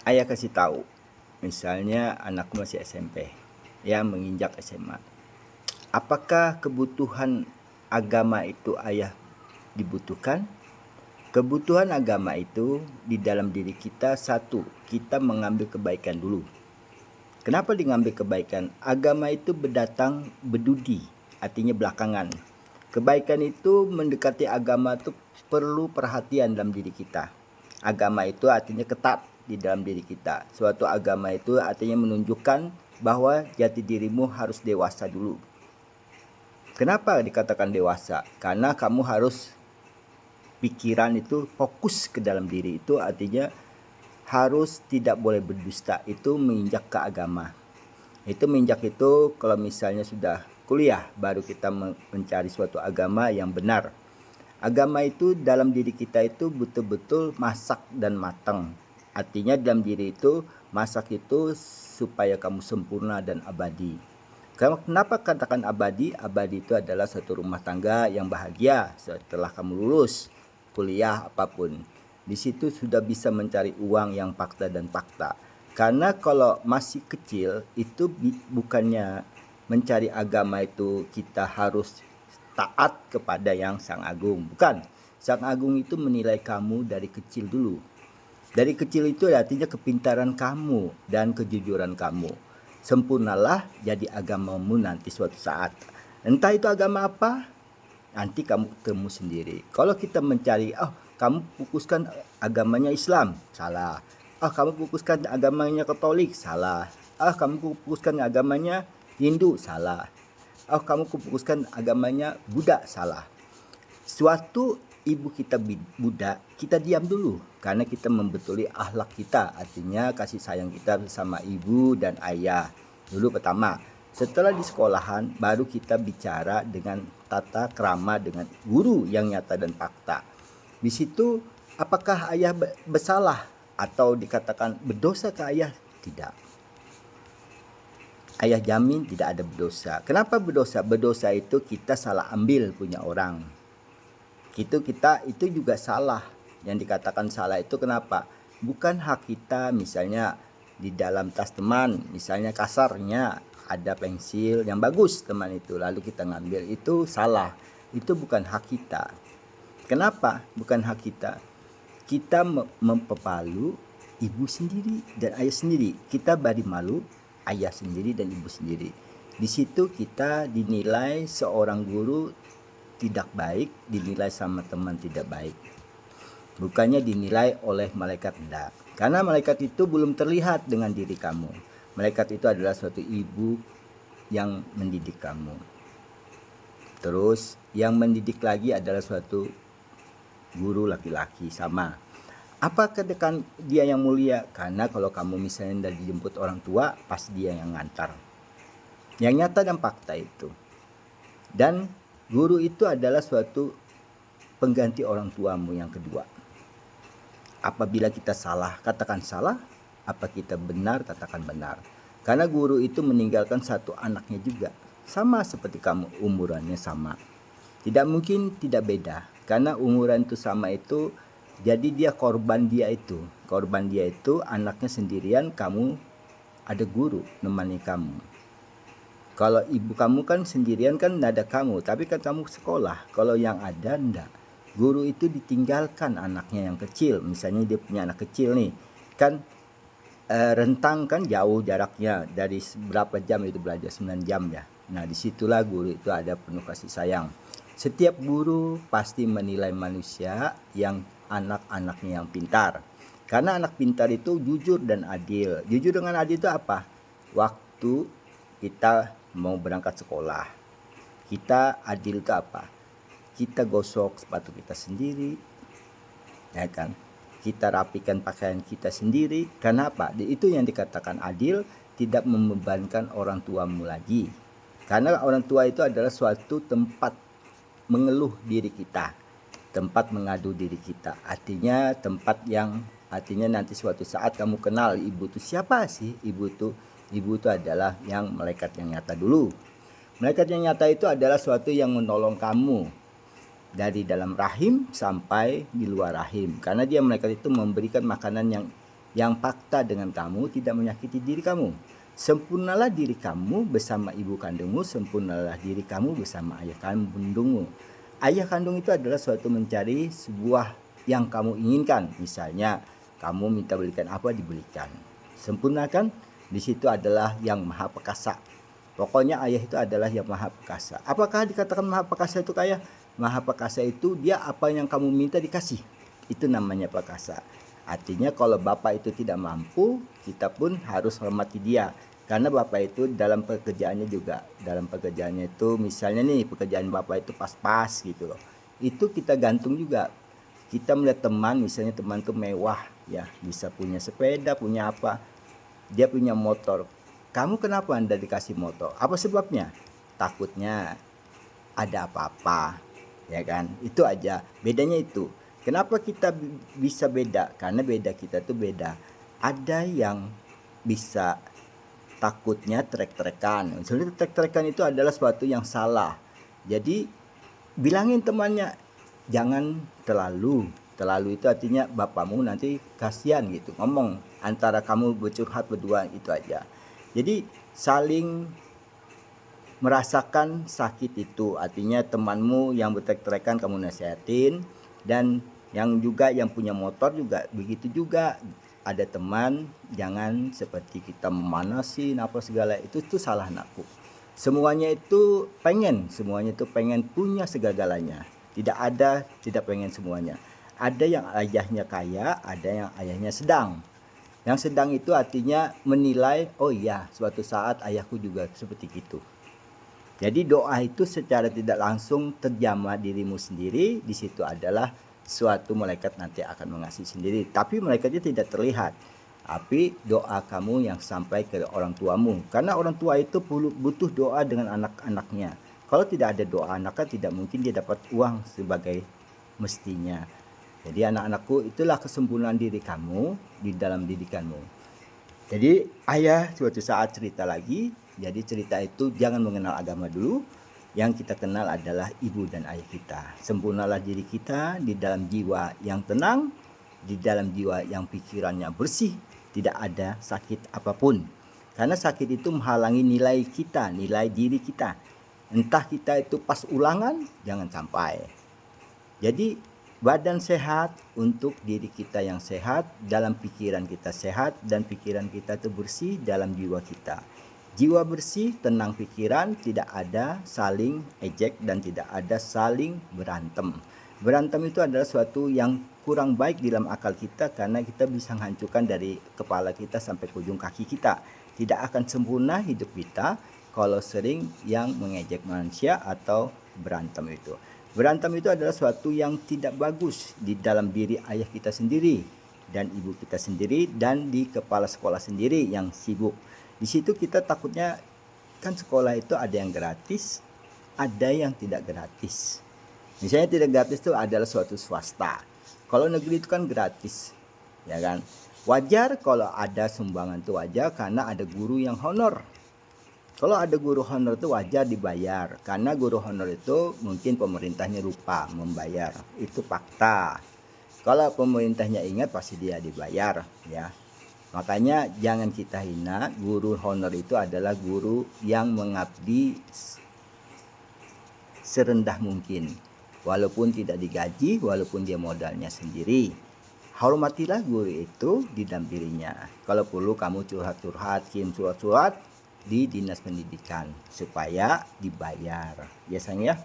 ayah kasih tahu, misalnya anakmu masih SMP, ya menginjak SMA. Apakah kebutuhan agama itu ayah dibutuhkan? Kebutuhan agama itu di dalam diri kita, satu, kita mengambil kebaikan dulu. Kenapa mengambil kebaikan? Agama itu berdatang berdudi, artinya belakangan. Kebaikan itu mendekati agama itu perlu perhatian dalam diri kita. Agama itu artinya ketat di dalam diri kita. Suatu agama itu artinya menunjukkan bahwa jati dirimu harus dewasa dulu. Kenapa dikatakan dewasa? Karena kamu harus pikiran itu fokus ke dalam diri, itu artinya harus tidak boleh berdusta, itu menginjak ke agama. Itu menginjak itu kalau misalnya sudah kuliah baru kita mencari suatu agama yang benar. Agama itu dalam diri kita itu betul-betul masak dan matang. Artinya dalam diri itu masak itu supaya kamu sempurna dan abadi. Kenapa katakan abadi? Abadi itu adalah satu rumah tangga yang bahagia setelah kamu lulus kuliah apapun. Di situ sudah bisa mencari uang yang fakta dan fakta. Karena kalau masih kecil itu bukannya mencari agama itu kita harus taat kepada yang Sang Agung. Bukan. Sang Agung itu menilai kamu dari kecil dulu. Dari kecil itu artinya kepintaran kamu dan kejujuran kamu. Sempurnalah jadi agamamu nanti suatu saat. Entah itu agama apa, nanti kamu temu sendiri. Kalau kita mencari, kamu fokuskan agamanya Islam, salah. Kamu fokuskan agamanya Katolik, salah. Kamu fokuskan agamanya Hindu, salah. Kamu fokuskan agamanya Buddha, salah. Suatu ibu kita Buddha, kita diam dulu karena kita membetuli akhlak kita, artinya kasih sayang kita bersama ibu dan ayah. Dulu pertama, setelah di sekolahan baru kita bicara dengan tata krama dengan guru yang nyata dan fakta. Di situ apakah ayah bersalah atau dikatakan berdosa ke ayah? Tidak. Ayah jamin tidak ada berdosa. Kenapa berdosa? Berdosa itu kita salah ambil punya orang. Kita itu juga salah. Yang dikatakan salah itu kenapa? Bukan hak kita, misalnya di dalam tas teman, misalnya kasarnya ada pensil yang bagus teman itu, lalu kita ngambil, itu salah. Itu bukan hak kita. Kenapa bukan hak kita? Kita mempermalu ibu sendiri dan ayah sendiri. Kita beri malu ayah sendiri dan ibu sendiri. Di situ kita dinilai seorang guru tidak baik, dinilai sama teman tidak baik. Bukannya dinilai oleh malaikat, tidak. Karena malaikat itu belum terlihat dengan diri kamu. Malaikat itu adalah suatu ibu yang mendidik kamu. Terus yang mendidik lagi adalah suatu guru laki-laki, sama. Apa kedekan dia yang mulia? Karena kalau kamu misalnya dari dijemput orang tua, pasti dia yang ngantar. Yang nyata dan fakta itu. Dan guru itu adalah suatu pengganti orang tuamu yang kedua. Apabila kita salah, katakan salah. Apa kita benar, katakan benar. Karena guru itu meninggalkan satu anaknya juga. Sama seperti kamu, umurannya sama. Tidak mungkin tidak beda. Karena umuran itu sama itu, jadi dia korban dia itu. Korban dia itu anaknya sendirian, kamu ada guru nemani kamu. Kalau ibu kamu kan sendirian kan tidak ada kamu, tapi kan kamu sekolah. Kalau yang ada enggak. Guru itu ditinggalkan anaknya yang kecil. Misalnya dia punya anak kecil nih, kan rentang kan jauh jaraknya, dari berapa jam itu belajar, 9 jam ya. Nah disitulah guru itu ada penuh kasih sayang. Setiap guru pasti menilai manusia yang anak-anaknya yang pintar. Karena anak pintar itu jujur dan adil. Jujur dengan adil itu apa? Waktu kita mau berangkat sekolah, kita adil ke apa? Kita gosok sepatu kita sendiri, ya kan? Kita rapikan pakaian kita sendiri. Kenapa? Itu yang dikatakan adil, tidak membebankan orang tuamu lagi. Karena orang tua itu adalah suatu tempat mengeluh diri kita, tempat mengadu diri kita. Artinya tempat yang artinya nanti suatu saat kamu kenal ibu itu siapa sih? Ibu itu adalah yang malaikat yang nyata dulu. Malaikat yang nyata itu adalah suatu yang menolong kamu dari dalam rahim sampai di luar rahim. Karena dia malaikat itu memberikan makanan yang yang fakta dengan kamu tidak menyakiti diri kamu. Sempurnalah diri kamu bersama ibu kandungmu, sempurnalah diri kamu bersama ayah kandungmu. Ayah kandung itu adalah suatu mencari sebuah yang kamu inginkan. Misalnya, kamu minta belikan apa, dibelikan. Sempurnakan, di situ adalah yang maha perkasa. Pokoknya ayah itu adalah yang maha perkasa. Apakah dikatakan maha perkasa itu kaya? Maha perkasa itu dia apa yang kamu minta dikasih. Itu namanya perkasa. Artinya kalau bapak itu tidak mampu, kita pun harus hormati dia. Karena bapak itu dalam pekerjaannya juga, dalam pekerjaannya itu misalnya nih pekerjaan bapak itu pas-pas gitu loh. Itu kita gantung juga. Kita melihat teman, misalnya teman itu mewah ya, bisa punya sepeda, punya apa. Dia punya motor. Kamu kenapa Anda dikasih motor? Apa sebabnya? Takutnya ada apa-apa, ya kan? Itu aja. Bedanya itu. Kenapa kita bisa beda? Karena beda kita tuh beda. Ada yang bisa takutnya trek-trekan. Sebenarnya trek-trekan itu adalah sesuatu yang salah. Jadi bilangin temannya, jangan terlalu. Terlalu itu artinya bapakmu nanti kasihan gitu. Ngomong antara kamu bercurhat berdua, itu aja. Jadi saling merasakan sakit itu, artinya temanmu yang bertrek-trekan kamu nasihatin, dan yang juga yang punya motor juga begitu juga. Ada teman, jangan seperti kita memanasin apa segala, itu tuh salah nakuk. Semuanya itu pengen punya segala-galanya. Tidak ada tidak pengen semuanya. Ada yang ayahnya kaya, ada yang ayahnya sedang. Yang sedang itu artinya menilai, oh iya suatu saat ayahku juga seperti itu. Jadi doa itu secara tidak langsung terjamah dirimu sendiri. Di situ adalah suatu malaikat nanti akan mengasihi sendiri. Tapi malaikatnya tidak terlihat. Tapi doa kamu yang sampai ke orang tuamu. Karena orang tua itu butuh doa dengan anak-anaknya. Kalau tidak ada doa anaknya, tidak mungkin dia dapat uang sebagai mestinya. Jadi anak-anakku, itulah kesempurnaan diri kamu di dalam didikanmu. Jadi ayah suatu saat cerita lagi. Jadi cerita itu jangan mengenal agama dulu. Yang kita kenal adalah ibu dan ayah kita. Sempurnalah diri kita di dalam jiwa yang tenang, di dalam jiwa yang pikirannya bersih, tidak ada sakit apapun. Karena sakit itu menghalangi nilai kita, nilai diri kita. Entah kita itu pas ulangan, jangan sampai. Jadi badan sehat untuk diri kita yang sehat, dalam pikiran kita sehat, dan pikiran kita itu bersih dalam jiwa kita. Jiwa bersih, tenang pikiran, tidak ada saling ejek dan tidak ada saling berantem. Berantem itu adalah suatu yang kurang baik di dalam akal kita, karena kita bisa menghancurkan dari kepala kita sampai ke ujung kaki kita. Tidak akan sempurna hidup kita kalau sering yang mengejek manusia atau berantem itu. Berantem itu adalah suatu yang tidak bagus di dalam diri ayah kita sendiri dan ibu kita sendiri dan di kepala sekolah sendiri yang sibuk. Di situ kita takutnya, kan sekolah itu ada yang gratis, ada yang tidak gratis. Misalnya tidak gratis itu adalah suatu swasta. Kalau negeri itu kan gratis, ya kan. Wajar kalau ada sumbangan itu wajar, karena ada guru yang honor. Kalau ada guru honor itu wajar dibayar, karena guru honor itu mungkin pemerintahnya lupa membayar, itu fakta. Kalau pemerintahnya ingat pasti dia dibayar, ya. Makanya jangan kita hina, guru honor itu adalah guru yang mengabdi serendah mungkin. Walaupun tidak digaji, walaupun dia modalnya sendiri. Hormatilah guru itu di dalam dirinya. Kalau perlu kamu curhat-curhat, kirim surat-surat di dinas pendidikan supaya dibayar. Ya sayang ya.